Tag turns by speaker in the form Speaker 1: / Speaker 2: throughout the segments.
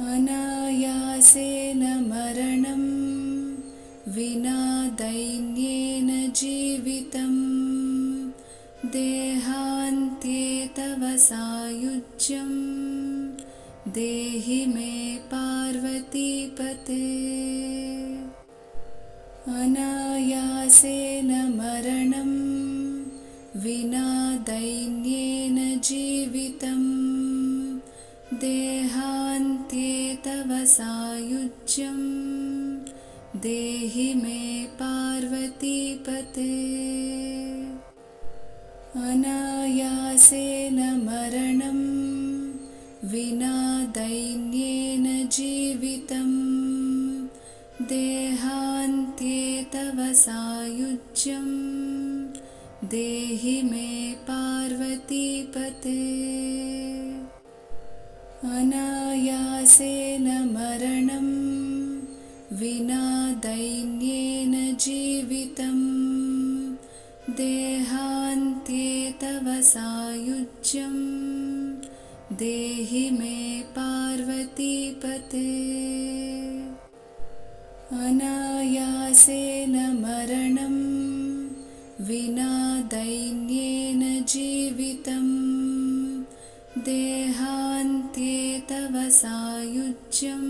Speaker 1: अनायासेन मरणं विना दैन्येन जीवितम् देहान्ते तव सायुज्यं देहि मे पार्वतीपते। अनायासेन मरणं विना दैन्येन जीवितम् देहान्ते तव सायुज्यं देहि मे पार्वतीपते। अनायासेन मरणं विना दैन्येन जीवितं देहान्ते तव सायुज्यं देहि मे पार्वतीपते। अनायासेन मरणं विना दैन्येन जीवितं देहान्ते तव सायुज्यं देहि मे पार्वतीपते। अनायासेन मरणं विना दैन्येन जीवितं देहान्ते तव सायुज्यं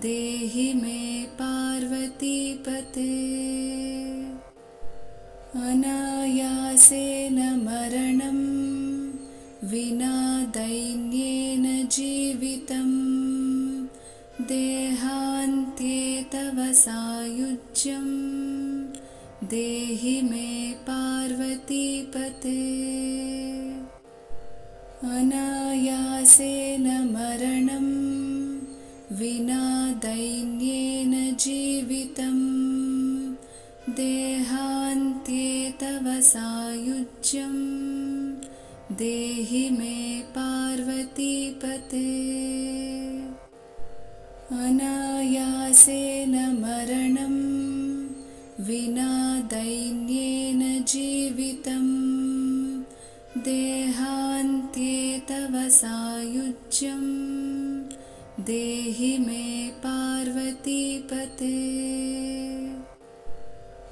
Speaker 1: देहि मे पार्वतीपते। अनायासेन मरणं विना दैन्येन जीवितं देहान्ते तव सायुज्यं देहि मे पार्वतीपते। अनायासेन मरणं विना दैन्येन जीवितं देहान्ते तव सायुज्यं देहि मे पार्वतीपते। अनायासेन मरणं विना दैन्येन जीवितं देहान्ते तव सायुज्यं देहि मे पार्वतीपते।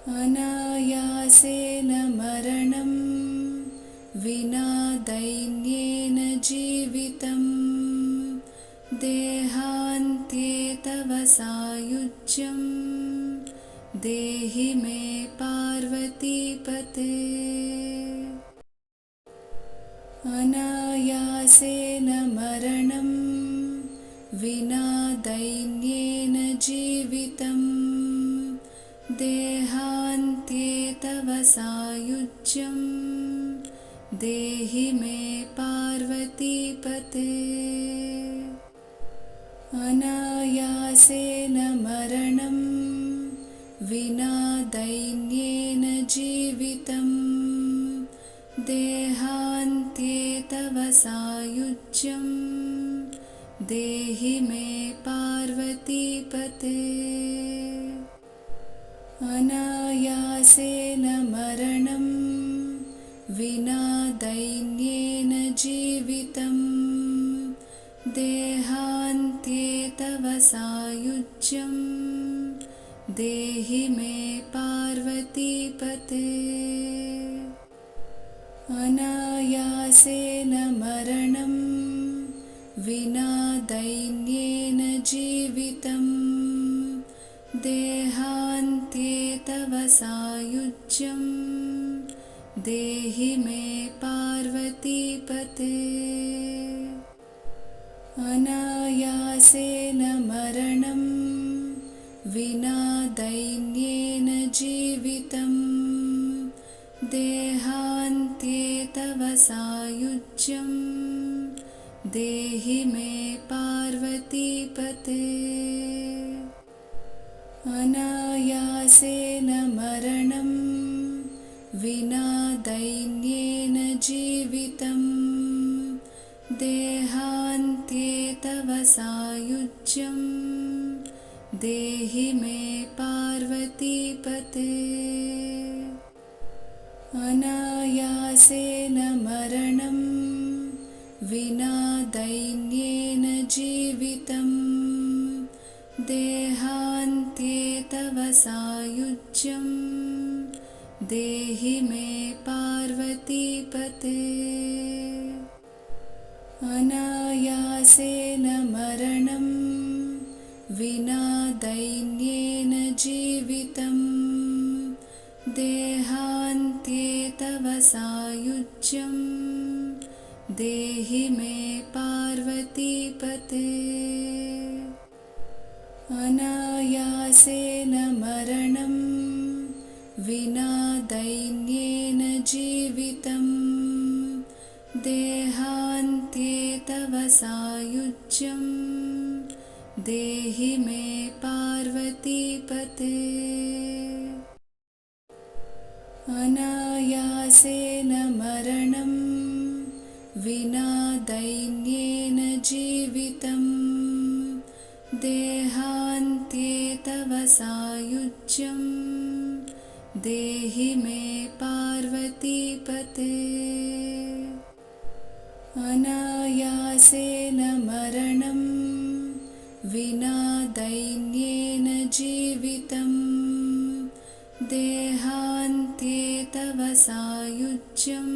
Speaker 1: अनायासेन मरणं विना दैन्येन जीवितं देहान्ते तव सायुज्यं देहि मे पार्वतीपते। अनायासेन मरणं विना दैन्येन जीवितं देहान्ते तव सायुज्यं देहि मे पार्वतीपते। अनायासेन मरणं विना दैन्येन जीवितं देहान्ते तव सायुज्यं देहि मे पार्वतीपते। अनायासेन मरणं विना दैन्येन जीवितं देहान्ते तव सायुज्यं देहि मे पार्वतीपते। अनायासेन मरणं विना दैन्येन जीवितं देहान्ते तव सायुज्यं देहि मे पार्वतीपते। अनायासेन मरणं विना दैन्येन जीवितं देहान्ते तव सायुज्यं देहि मे पार्वतीपते। अनायासेन मरणं विना दैन्येन जीवितं देहान्ते तव सायुज्यं देहि मे पार्वतीपते। अनायासेन मरणं विना दैन्येन जीवितम् देहान्ते तव सायुज्यं देहि मे पार्वतीपते अनायासेन मरणं विना दैन्येन जीवितम् देहान्ते तव सायुज्यं देहि मे पार्वतीपते अनायासेन मरणं विना दैन्येन जीवितम् देहान्ते तव सायुज्यं देहि मे पार्वतीपते अनायासेन मरणं विना दैन्येन जीवितम् देहान्ते तव सायुज्यं देहि मे पार्वतीपते अनायासेन मरणं विना दैन्येन जीवितम् देहान्ते तव सायुज्यं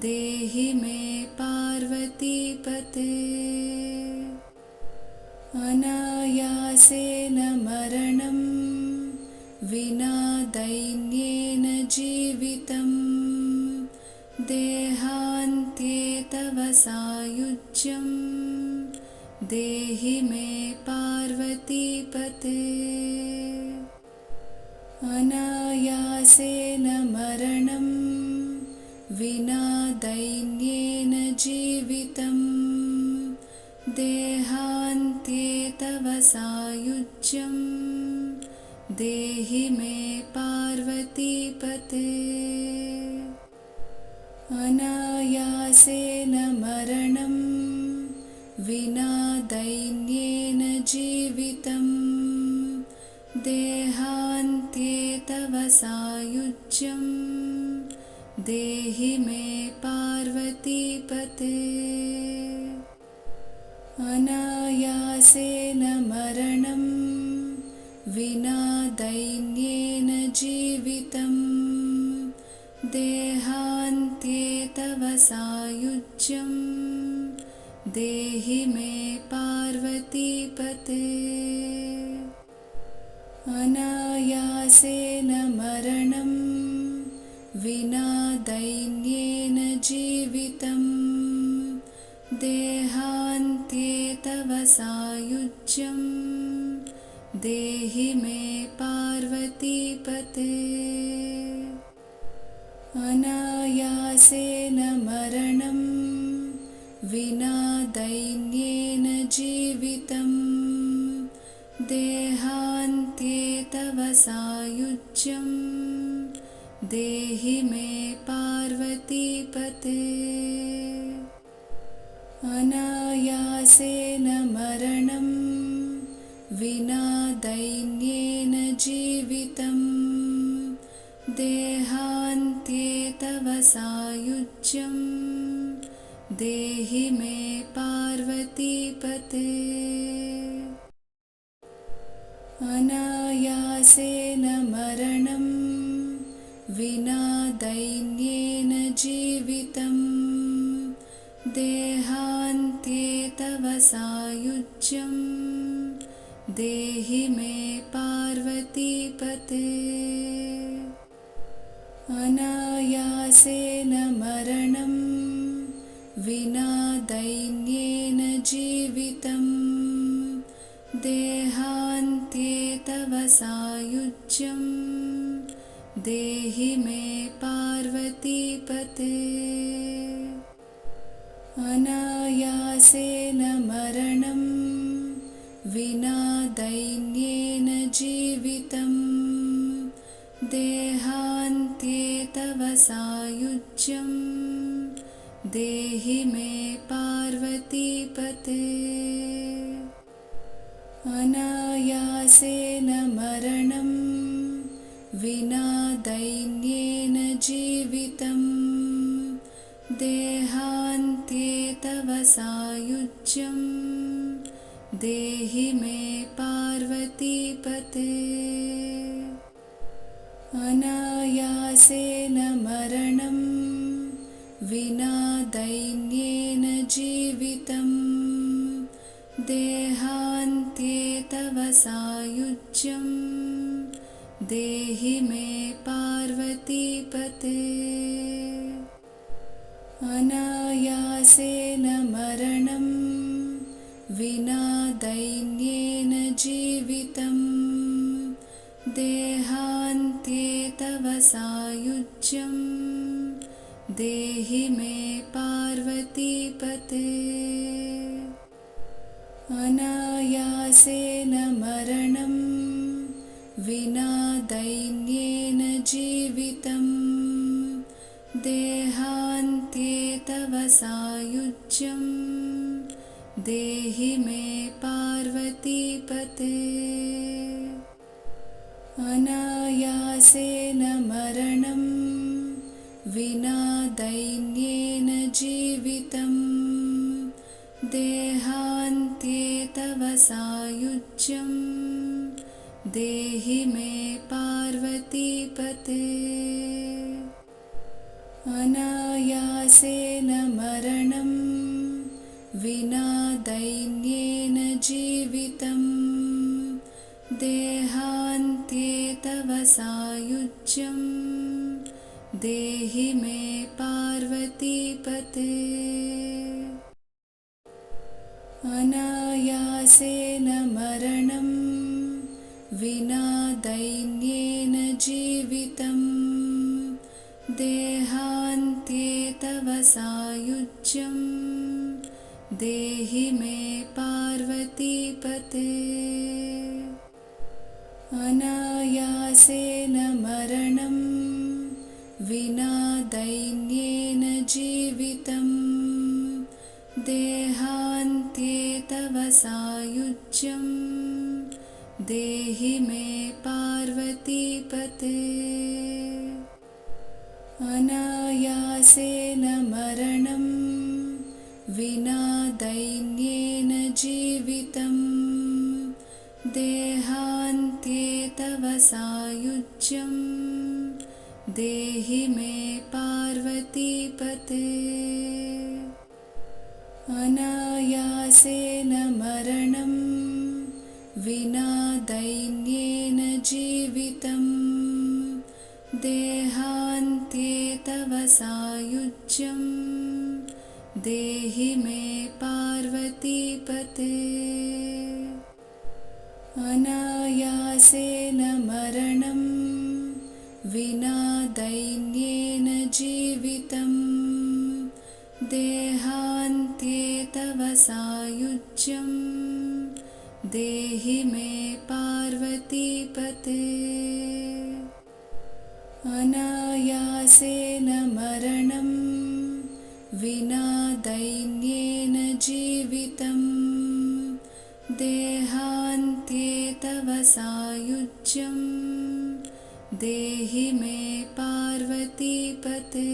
Speaker 1: देहि मे पार्वतीपते अनायासेन मरणं विना दैन्येन जीवितम् देहान्ते तव सायुज्यं देहि मे पार्वतीपते अनायासेन मरणं विना दैन्येन जीवितम् देहान्ते तव सायुज्यं देहि मे पार्वतीपते अनायासेन मरणं विना दैन्येन जीवितम् देहान्ते तव सायुज्यं देहि मे पार्वतीपते अनायासेन मरणं विना दैन्येन जीवितम् देहान्ते तव सायुज्यं देहि मे पार्वतीपते अनायासेन मरणं विना दैन्येन जीवितम् देहान्ते तव सायुज्यं देहि मे पार्वतीपते अनायासेन मरणं विना दैन्येन जीवितम् देहान्ते तव सायुज्यं देहि मे पार्वतीपते अनायासेन मरणं विना दैन्येन जीवितम् देहान्ते तव सायुज्यं देहि मे पार्वतीपते अनायासेन मरणं विना दैन्येन जीवितम् देहान्ते तव सायुज्यं देहि मे पार्वतीपते अनायासेन मरणं विना दैन्येन जीवितम् देहान्ते तव सायुज्यं देहि मे पार्वतीपते अनायासेन मरणं विना दैन्येन जीवितम् देहान्ते तव सायुज्यं देहि मे पार्वतीपते अनायासेन मरणं विना दैन्येन जीवितम् देहान्ते तव सायुज्यं देहि मे पार्वतीपते अनायासेन मरणं विना दैन्येन जीवितं देहान्त्ये तव सायुज्यं देहि मे पार्वतीपते अनायासेन मरणं विना दैन्येन जीवितं देहान्त्ये तव सायुज्यं देहि मे पार्वतीपते अनायासेन मरणं विना दैन्येन जीवितं देहान्त्ये तव सायुज्यं देहि मे पार्वतीपते अनायासेन मरणं विना दैन्येन जीवितं देहान्त्ये तव सायुज्यं देहि मे पार्वतीपते अनायासेन मरणं विना दैन्येन जीवितं देहान्त्ये तव सायुज्यं देहि मे पार्वतीपते अनायासेन मरणं विना दैन्येन जीवितं देहान्त्ये तव सायुज्यं देहि मे पार्वतीपते अनायासेन मरणं विना दैन्येन जीवितं देहान्त्ये तव सायुज्यं देहि मे पार्वतीपते अनायासेन मरणं विना दैन्येन जीवितं देहान्त्ये तव सायुज्यं देहि मे पार्वतीपते अनायासेन मरणं विना दैन्येन जीवितं देहान्त्ये तव सायुज्यं देहि मे पार्वतीपते अनायासेन मरणं विना दैन्येन जीवितं देहान्त्ये तव सायुज्यं देहि मे पार्वतीपते अनायासेन मरणं विना दैन्येन जीवितं देहान्त्ये तव सायुज्यं देहि मे पार्वतीपते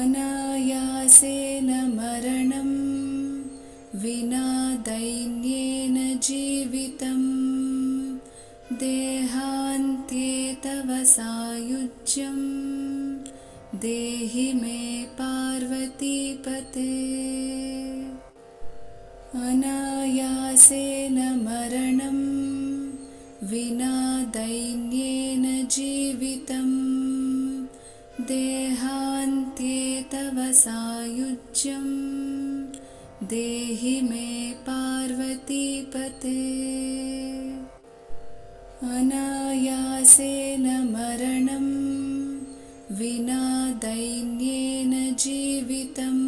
Speaker 1: अनायासेन मरणं विना दैन्येन जीवितं देहान्त्ये तव सायुज्यं देहि मे पार्वतीपते अनायासेन मरणं विना दैन्येन जीवितं देहान्त्ये तव सायुज्यं देहि मे पार्वतीपते अनायासेन मरणं विना दैन्येन जीवितं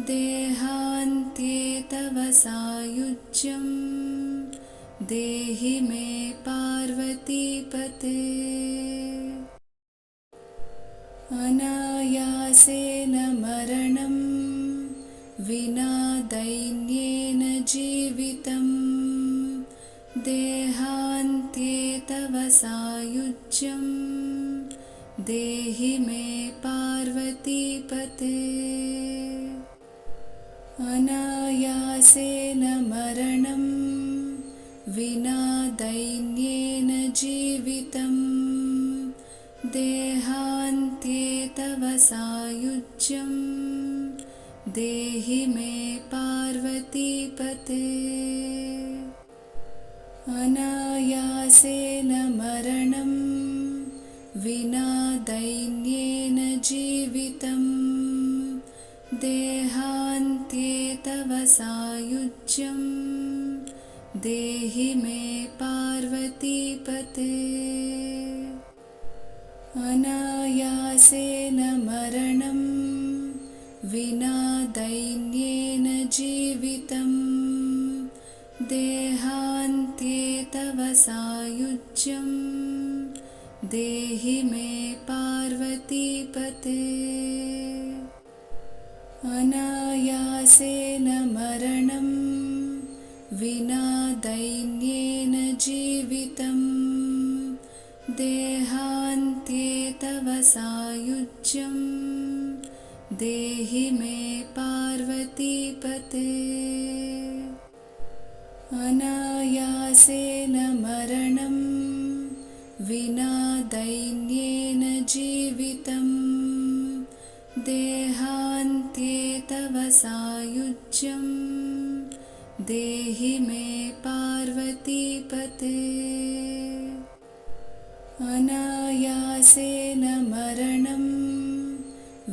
Speaker 1: देहान्त्ये तव सायुज्यं देहि मे पार्वतीपते अनायासेन मरणं विना दैन्येन जीवितं देहान्त्ये तव सायुज्यं देहि मे पार्वतीपते पार्वतीपते अनायासेन मरणं विना दैन्येन जीवितं देहान्त्ये तव सायुज्यं देहि मे पार्वतीपते अनायासेन मरणं विना दैन्येन जीवितं देहान्त्ये तव सायुज्यं देहि मे पार्वतीपते अनायासेन मरणं विना दैन्येन जीवितं देहान्त्ये तव सायुज्यं देहि मे पार्वतीपते अनायासेन मरणं विना दैन्येन जीवितं देहान्त्ये तव सायुज्यं देहि मे पार्वतीपते अनायासेन मरणं विना दैन्येन जीवितं देहान्त्ये तव सायुज्यं देहि मे पार्वतीपते अनायासेन मरणं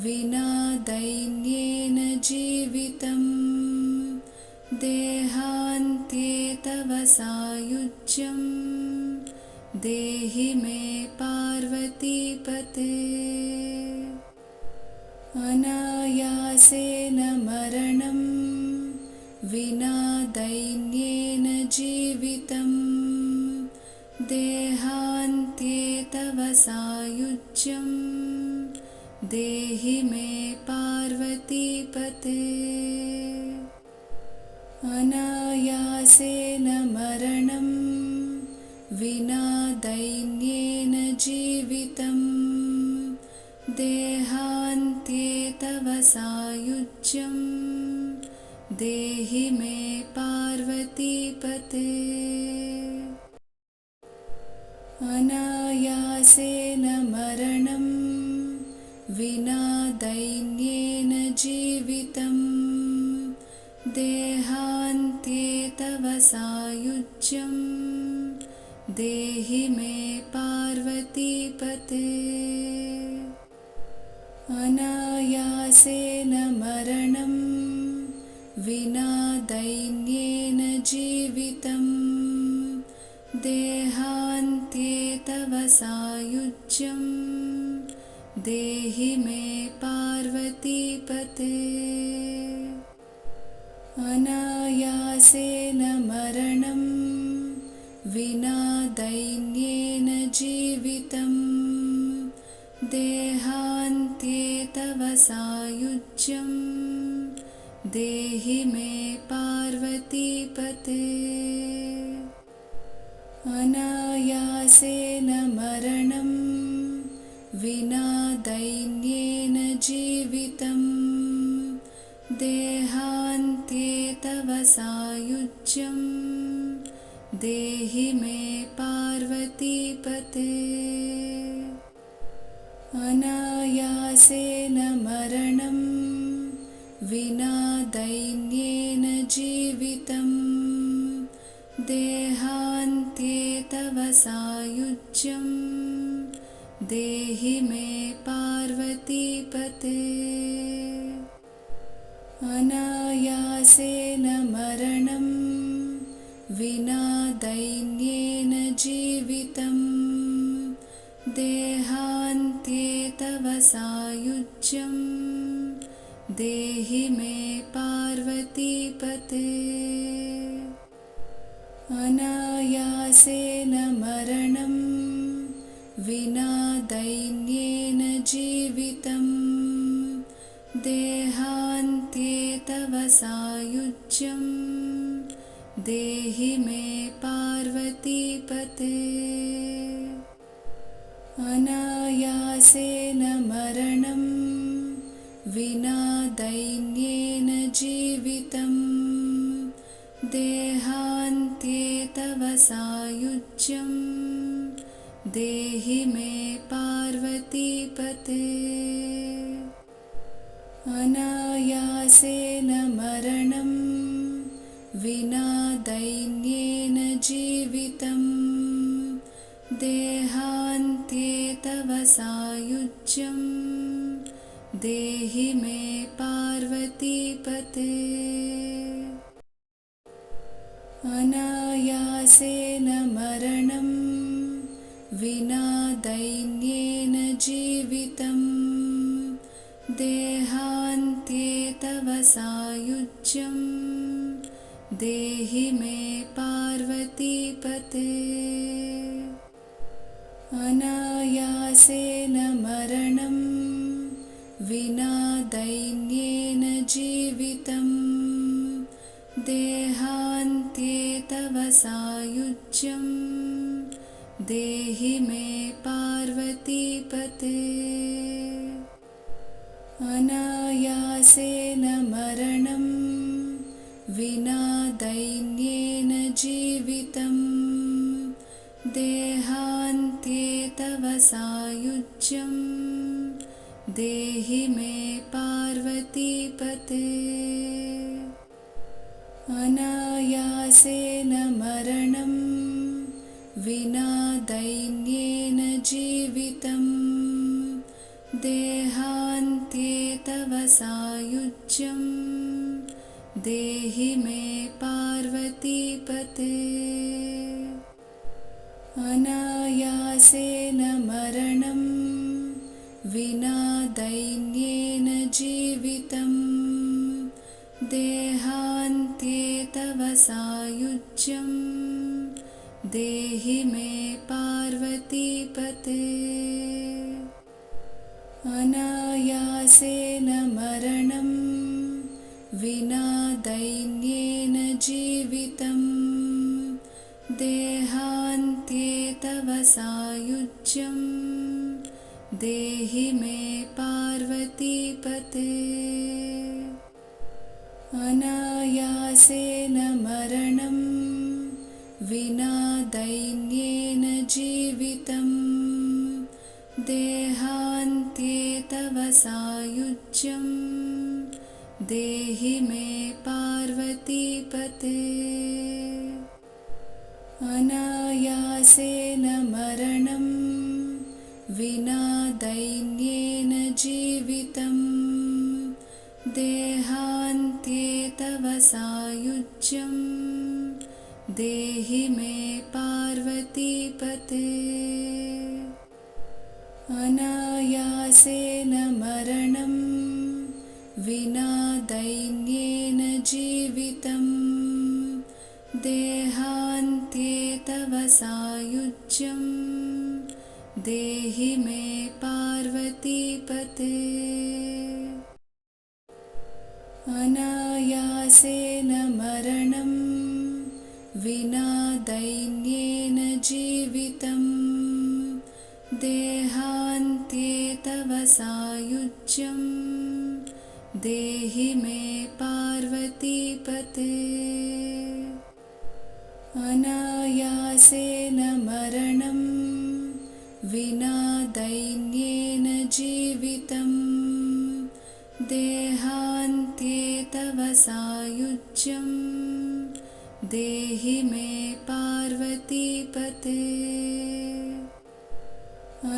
Speaker 1: विना दैन्येन जीवितं देहान्त्ये तव सायुज्यं देहि मे पार्वतीपते अनायासेन मरणं विना दैन्येन जीवितं देहान्त्ये तव सायुज्यं देहि मे पार्वतीपते अनायासेन मरणं विना दैन्येन जीवितं देहान्त्ये तव सायुज्यं देहि मे पार्वतीपते अनायासेन मरणं विना दैन्येन जीवितं देहान्त्ये तव सायुज्यं देहि मे पार्वतीपते अनायासेन मरणं विना दैन्येन जीवितं देहान्त्ये तव सायुज्यं देहि मे पार्वतीपते अनायासेन मरणं विना दैन्येन जीवितं देहान्त्ये तव सायुज्यं देहि मे पार्वतीपते अनायासेन मरणं विना दैन्येन जीवितं देहान्त्ये तव सायुज्यं देहि मे पार्वतीपते अनायासेन मरणं विना दैन्येन जीवितं देहान्त्ये तव सायुज्यं देहि मे पार्वतीपते अनायासेन मरणं विना दैन्येन जीवितं देहान्त्ये तव सायुज्यं देहि मे पार्वतीपते अनायासेन मरणं विना दैन्येन जीवितं देहान्त्ये तव सायुज्यं देहि मे पार्वतीपते अनायासेन मरणं विना दैन्येन जीवितं देहान्ते तव सायुज्यं देहि मे पार्वतीपते अनायासेन मरणं विना दैन्येन जीवितं देहान्ते तव सायुज्यं देहि मे पार्वतीपते अनायासेन मरणं विना दैन्येन जीवितं देहान्ते तव सायुज्यं देहि मे पार्वतीपते अनायासेन मरणं विना दैन्येन जीवितं देहान्ते तव सायुज्यं देहि मे पार्वतीपते अनायासेन मरणं विना दैन्येन जीवितं देहान्ते तव सायुज्यं देहि मे पार्वतीपते अनायासेन मरणं विना दैन्येन जीवितं देहान्ते तव सायुज्यं देहि मे पार्वतीपते अनायासेन मरणं विना दैन्येन जीवितं देहान्ते तव सायुज्यं देहि मे पार्वतीपते अनायासेन मरणं विना दैन्येन जीवितं देहान्ते तव सायुज्यं देहि मे पार्वतीपते अनायासेन मरणं विना दैन्येन जीवितं देहान्ते तव सायुज्यं देहि मे पार्वतीपते अनायासेन मरणं विना दैन्येन जीवितं देहान्ते तव सायुज्यं देहि मे पार्वतीपते अनायासेन मरणं विना दैन्येन जीवितं देहान्ते तव सायुज्यं देहि मे पार्वतीपते अनायासेन मरणं विना दैन्येन जीवितं देहान्ते तव सायुज्यं देहि मे पार्वतीपते अनायासेन मरणं विना दैन्येन जीवितं देहान्ते तव सायुज्यं देहि मे पार्वतीपते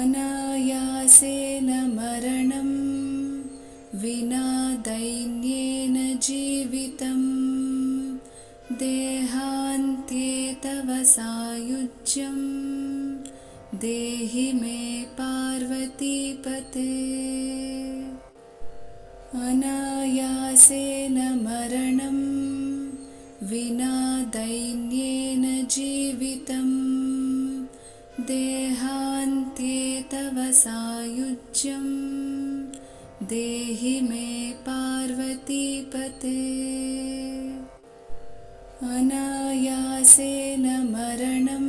Speaker 1: अनायासेन मरणं विना दैन्येन जीवितं देहान्ते तव सायुज्यं देहि मे पार्वतीपते अनायासेन मरणं विना दैन्येन जीवितं देहान्ते तव सायुज्यं देहि मे पार्वतीपते अनायासेन मरणं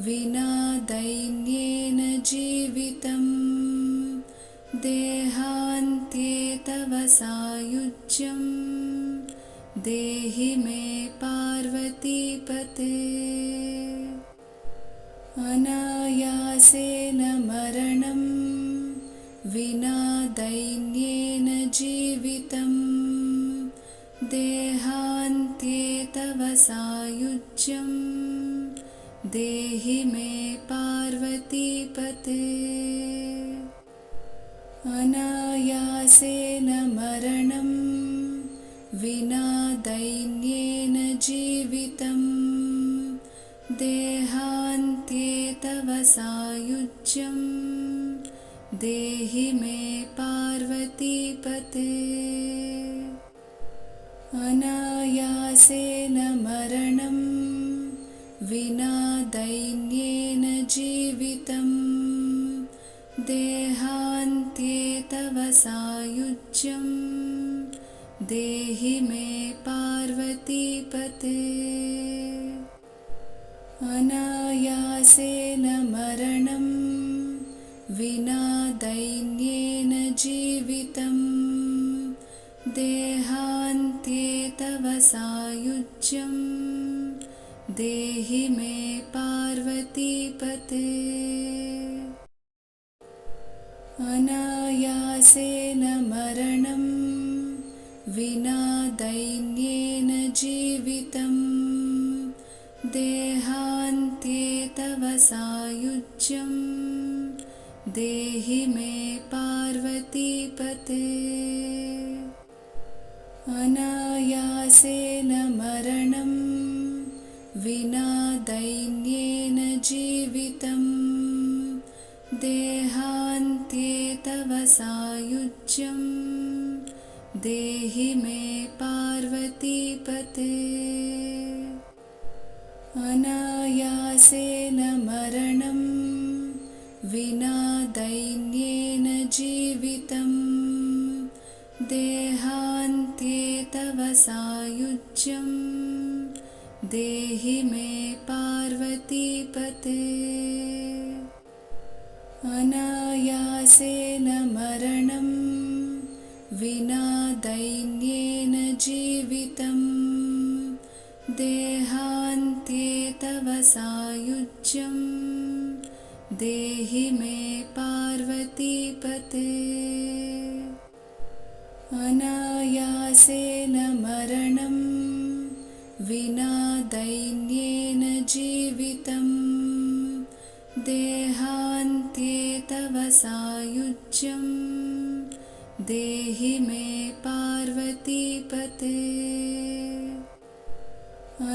Speaker 1: विना दैन्येन जीवितं देहान्ते सायुज्यं देहि मे पार्वतीपते। अनायासेन मरणं विना दैन्येन जीवितं देहान्त्ये तव सायुज्यं देहि मे पार्वतीपते। अनायासेन मरणं विना दैन्येन जीवितं देहान्त्ये तव सायुज्यं देहि मे पार्वतीपते। अनायासेन मरणं विना दैन्येन जीवितं देहान्त्ये तव सायुज्यं देहि मे पार्वतीपते। अनायासेन मरणं विना दैन्येन जीवितं देहान्त्ये तव सायुज्यं देहि मे पार्वतीपते। अनायासेन मरणं विना दैन्येन जीवितं देहान्त्ये तव सायुज्यं देहि मे पार्वतीपते। अनायासेन मरणं विना दैन्येन जीवितं देहान्त्ये तव सायुज्यं देहि मे पार्वतीपते। अनायासेन मरणं विना दैन्येन जीवितं देहान्त्ये तव सायुज्यं देहि मे पार्वतीपते। अनायासेन मरणं विना दैन्येन जीवितं देहान्त्ये तव सायुज्यं देहि मे पार्वतीपते। अनायासेन मरणं विना दैन्येन जीवितं देहान्त्ये तव सायुज्यं देहि मे पार्वतीपते।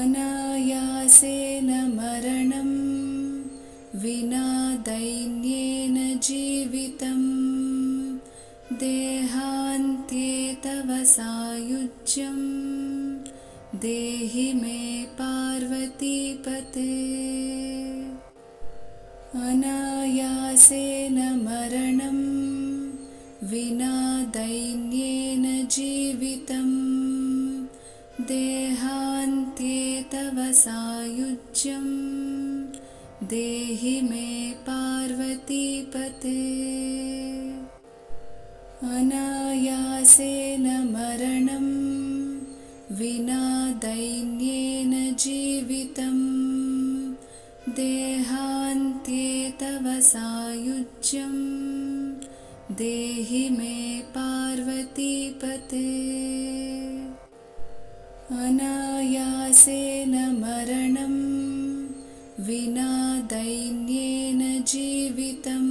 Speaker 1: अनायासेन मरणं विना दैन्येन जीवितं देहान्त्ये तव सायुज्यं देहि मे पार्वतीपते। अनायासेन मरणं विना दैन्येन जीवितं देहान्त्ये तव सायुज्यं देहि मे पार्वतीपते। अनायासेन मरणं विना दैन्येन जीवितं देहान्त्ये तव सायुज्यं देहि मे पार्वतीपते। अनायासेन मरणं विना दैन्येन जीवितं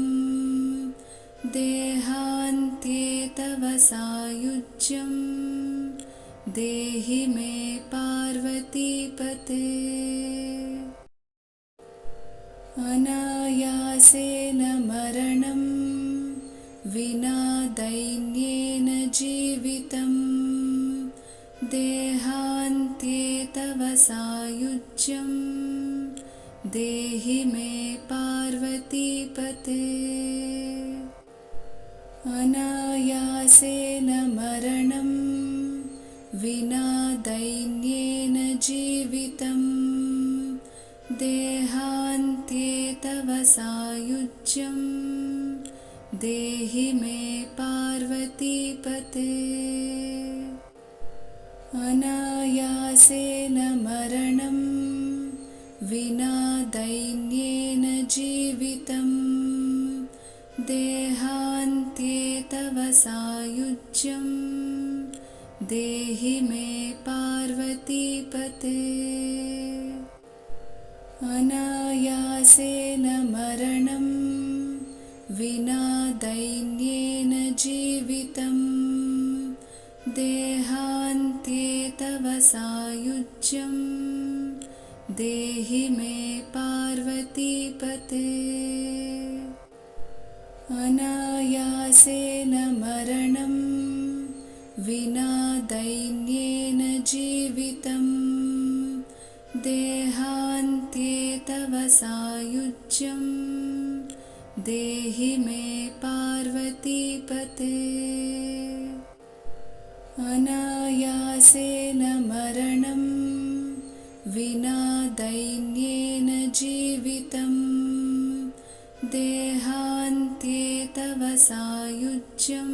Speaker 1: देहान्त्ये तव सायुज्यं देहि मे पार्वतीपते। अनायासेन मरणं विना दैन्येन जीवितं देहान्त्ये तव सायुज्यं देहि मे पार्वतीपते। अनायासेन मरणं विना दैन्येन जीवितं देहान्त्ये तव सायुज्यं देहि मे पार्वतीपते। अनायासेन मरणं विना दैन्येन जीवितं देहान्ते तव सायुज्यं देहि मे पार्वतीपते। अनायासेन मरणं विना दैन्येन जीवितं देहान्ते तव सायुज्यं देहि मे पार्वतीपते। अनायासेन मरणं विना दैन्येन जीवितं देहान्ते तव सायुज्यं देहि मे पार्वतीपते। अनायासेन मरणं विना दैन्येन जीवितं देहान्ते तव सायुज्यं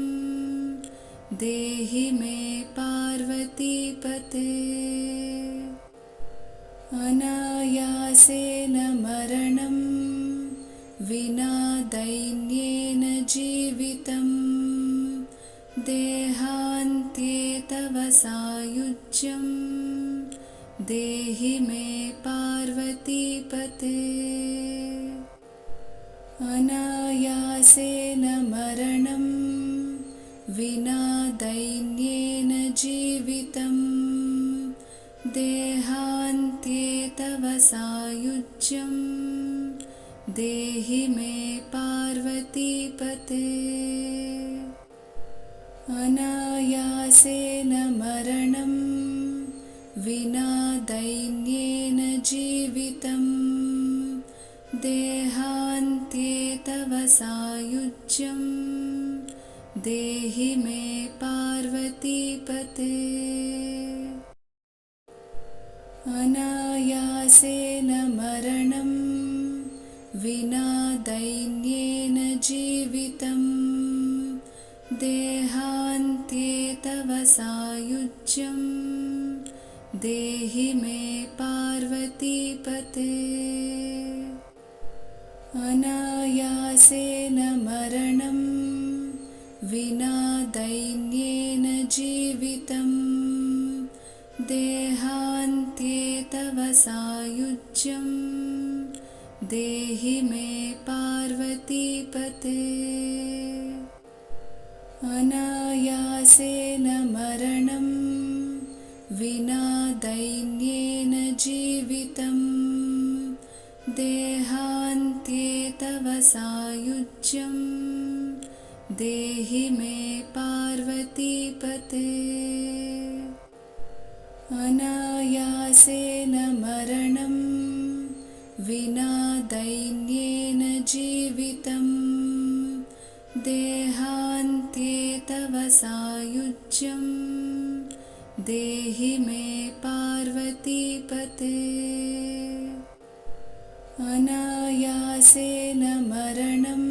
Speaker 1: देहि मे पार्वतीपते। अनायासेन मरणं विना दैन्येन जीवितं देहान्ते तव सायुज्यं देहि मे पार्वतीपते। अनायासेन मरणं विना दैन्येन जीवितं देहान्ते तव सायुज्यं देहि मे पार्वतीपते। अनायासेन मरणं विना दैन्येन जीवितं देहान्ते तव सायुज्यं देहि मे पार्वतीपते। अनायासेन मरणं विना दैन्येन जीवितं देहान्ते तव सायुज्यं देहि मे पार्वतीपते। अनायासेन मरणं विना दैन्येन जीवितं देहान्ते तव सायुज्यं देहि मे पार्वतीपते। अनायासेन मरणं विना दैन्येन जीवितं देहान्ते तव सायुज्यं देहि मे पार्वतीपते। अनायासेन मरणं विना दैन्येन जीवितं देहान्ते तव सायुज्यं देहि मे पार्वतीपते। अनायासेन मरणं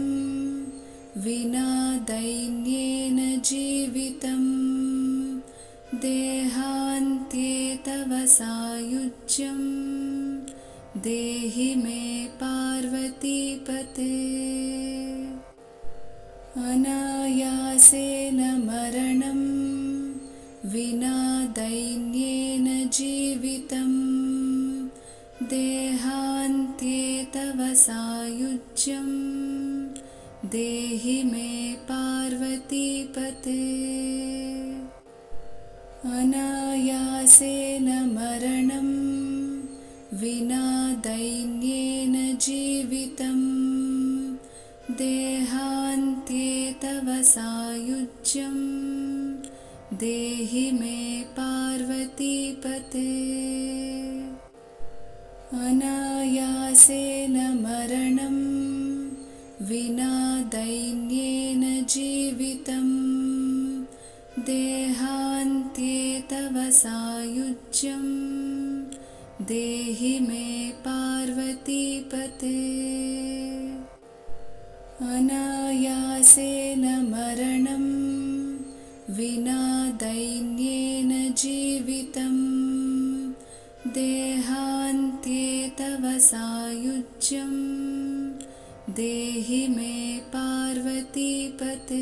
Speaker 1: विना दैन्येन जीवितं देहान्ते तव सायुज्यं देहि मे पार्वतीपते। अनायासेन मरणं विना दैन्येन जीवितं देहान्ते तव सायुज्यं देहि मे पार्वतीपते। अनायासेन मरणं विना दैन्येन जीवितं देहान्ते तव सायुज्यं देहि मे पार्वतीपते। अनायासेन मरणं विना दैन्येन जीवितं देहान्ते तव सायुज्यं देहि मे पार्वतीपते। अनायासेन मरणं विना दैन्येन जीवितं सायुज्यं देहि मे पार्वतीपते।